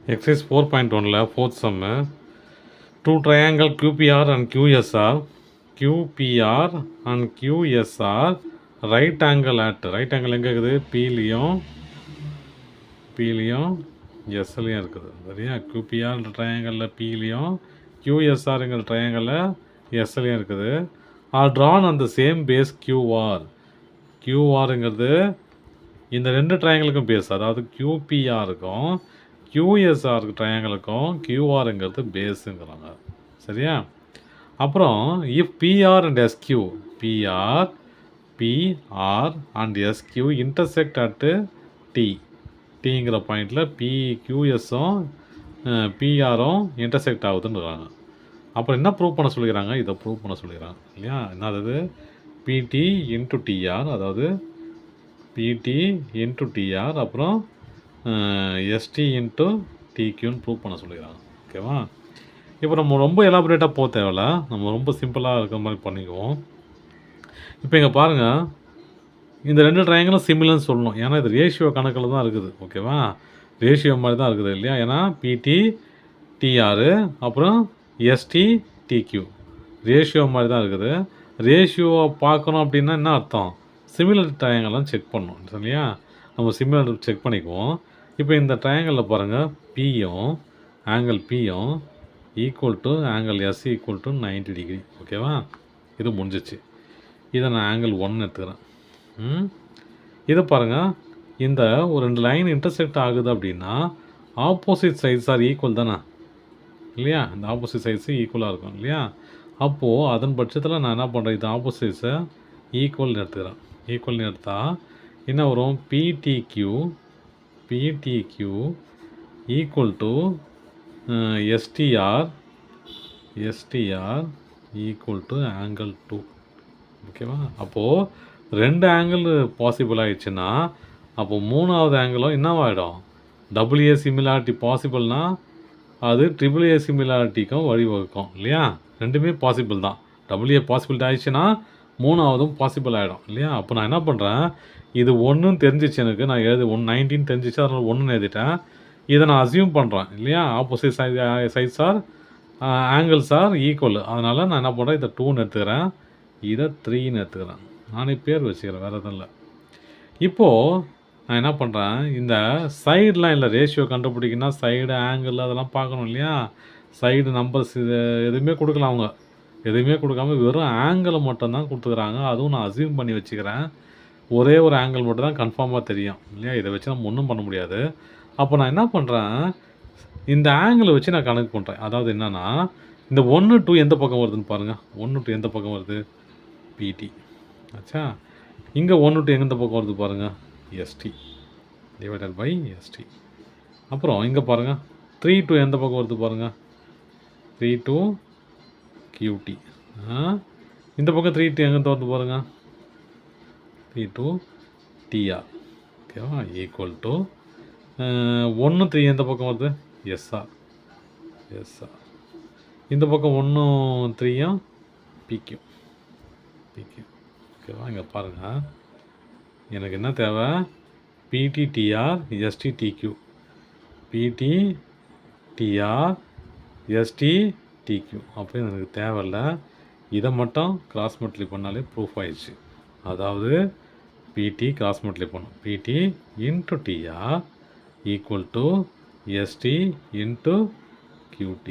Exercise 4.1 fourth sum. Two triangle QPR and QSR. QPR and QSR right angle எங்கே இருக்குது Pலையும் Sலையும் இருக்குது சரியா. QPR ட்ரையாங்கலில் Pலையும் QSRங்கிற ட்ரையாங்கலில் Sலையும் இருக்குது. are drawn on the same base QR. QRங்கிறது இந்த ரெண்டு ட்ரையாங்கலுக்கும் பேஸ், அதாவது QPRக்கும் QSR ட்ரையாங்கலுக்கும் QRங்கிறது பேஸுங்கிறாங்க சரியா. அப்புறம் if PR and SQ and SQ intersect at Tங்கிற பாயிண்டில் QSம் PRம் இன்டர்செக்ட் ஆகுதுன்னுறாங்க. அப்புறம் என்ன ப்ரூவ் பண்ண சொல்லிக்கிறாங்க, இதை ப்ரூவ் பண்ண சொல்லிக்கிறாங்க இல்லையா. என்னது PT இன்ட்டு TR, அதாவது PT இன்ட்டு TR அப்புறம் ST இன்ட்டு TQன்னு ப்ரூவ் பண்ண சொல்லிக்கிறாங்க ஓகேவா. இப்போ நம்ம ரொம்ப எலாபரேட்டாக போக தேவையில்ல, நம்ம ரொம்ப சிம்பிளாக இருக்கிற மாதிரி பண்ணிக்குவோம். இப்போ இங்கே பாருங்கள், இந்த ரெண்டு ட்ரையாங்கிளும் சிமிலர்னு சொல்லணும், ஏன்னா இது ரேஷியோ கணக்கில் தான் இருக்குது ஓகேவா. ரேஷியோ மாதிரி தான் இருக்குது இல்லையா. ஏன்னா PT TR அப்புறம் ST TQ ரேஷியோ மாதிரி தான் இருக்குது. ரேஷியோவை பார்க்கணும் அப்படின்னா என்ன அர்த்தம், சிமிலர் ட்ரையாங்கலாம் செக் பண்ணணும் சரியா. நம்ம சிமிலர் செக் பண்ணிக்குவோம். இப்போ இந்த ட்ரையாங்கலில் பாருங்கள், ஆங்கிள் பியும் equal to angle S equal to 90 degree ஓகேவா. இது முடிஞ்சிச்சு. இதை நான் ஆங்கிள் 1 எடுத்துக்கிறேன். இதை பாருங்கள், இந்த ஒரு ரெண்டு லைன் இன்டர்செக்ட் ஆகுது அப்படின்னா ஆப்போசிட் சைட்ஸ் ஆர் ஈக்குவல் தானே இல்லையா. இந்த ஆப்போசிட் சைட்ஸு ஈக்குவலாக இருக்கும் இல்லையா. அப்போது அதன் பட்சத்தில் நான் என்ன பண்ணுறேன், இது ஆப்போசிட்ஸை ஈக்குவல்னு எடுத்துக்கிறேன். ஈக்குவல்னு எடுத்தால் என்ன வரும், PTQ equal to STR equal to angle 2 ஓகேவா. அப்போது ரெண்டு ஆங்கிள் பாசிபிள் ஆகிடுச்சுன்னா அப்போது மூணாவது ஆங்கிளும் என்னவாகிடும், AA சிமிலாரிட்டி பாசிபிள்னால் அது AAA சிமிலாரிட்டிக்கும் வழிவகுக்கும் இல்லையா. ரெண்டுமே பாசிபிள் தான். AA பாசிபிலிட்டி ஆகிடுச்சுன்னா மூணாவதும் பாசிபிள் ஆகிடும் இல்லையா. அப்போ நான் என்ன பண்ணுறேன், இது ஒன்றுன்னு தெரிஞ்சிச்சு எனக்கு, நான் 19 தெரிஞ்சிச்சு, அதனால் 1 எழுதிட்டேன். இதை நான் அசியூம் பண்ணுறேன் இல்லையா. Opposite sides are angles are equal, அதனால் நான் என்ன பண்ணுறேன், இதை 2ன்னு எடுத்துக்கிறேன், இதை 3ன்னு எடுத்துக்கிறேன். நானே பேர் வச்சுக்கிறேன், வேறு எதுவும் இல்லை. இப்போது நான் என்ன பண்ணுறேன், இந்த சைடெலாம் இல்லை, ரேஷியோ கண்டுபிடிக்கணும்னா சைடு ஆங்கிள் அதெல்லாம் பார்க்கணும் இல்லையா. சைடு நம்பர்ஸ் இது எதுவுமே கொடுக்கலாம், அவங்க எதுவுமே கொடுக்காம வெறும் ஆங்கிளை மட்டும்தான் கொடுத்துக்கிறாங்க. அதுவும் நான் அசியூம் பண்ணி வச்சுக்கிறேன். ஒரே ஒரு ஆங்கிள் மட்டும் தான் கன்ஃபார்மாக தெரியும் இல்லையா. இதை வச்சு நம்ம ஒன்றும் பண்ண முடியாது. அப்போ நான் என்ன பண்ணுறேன், இந்த ஆங்கிளை வச்சு நான் கணக்கு பண்ணுறேன். அதாவது என்னென்னா, இந்த 1 2 எந்த பக்கம் வருதுன்னு பாருங்கள். 1 2 எந்த பக்கம் வருது, PT ஆச்சா. இங்கே 1 2 எந்த பக்கம் வருது பாருங்கள், ST டிவைடட் பை ST. அப்புறம் இங்கே பாருங்கள் 3 2 எந்த பக்கம் வருது பாருங்கள், 3 2 QT. இந்த பக்கம் 3 2 எங்கே வருது பாருங்கள், 3 2 TR ஓகேவா. ஈக்குவல் டு 1 3 எந்த பக்கம் வருது, SR. இந்த பக்கம் 1 3யும் PQ ஓகேவா. இங்கே பாருங்கள், எனக்கு என்ன தேவை, PT TR ST TQ, PT TR ST TQ அப்படின்னு எனக்கு தேவையில்லை. இதை மட்டும் கிராஸ் மல்டிப்ளை பண்ணாலே ப்ரூஃப் ஆயிடுச்சு. அதாவது PT கிராஸ் மல்டிப்ளை பண்ணும், PT into TR equal to ST into QT,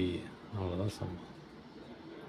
அவ்வளோதான் சமம்.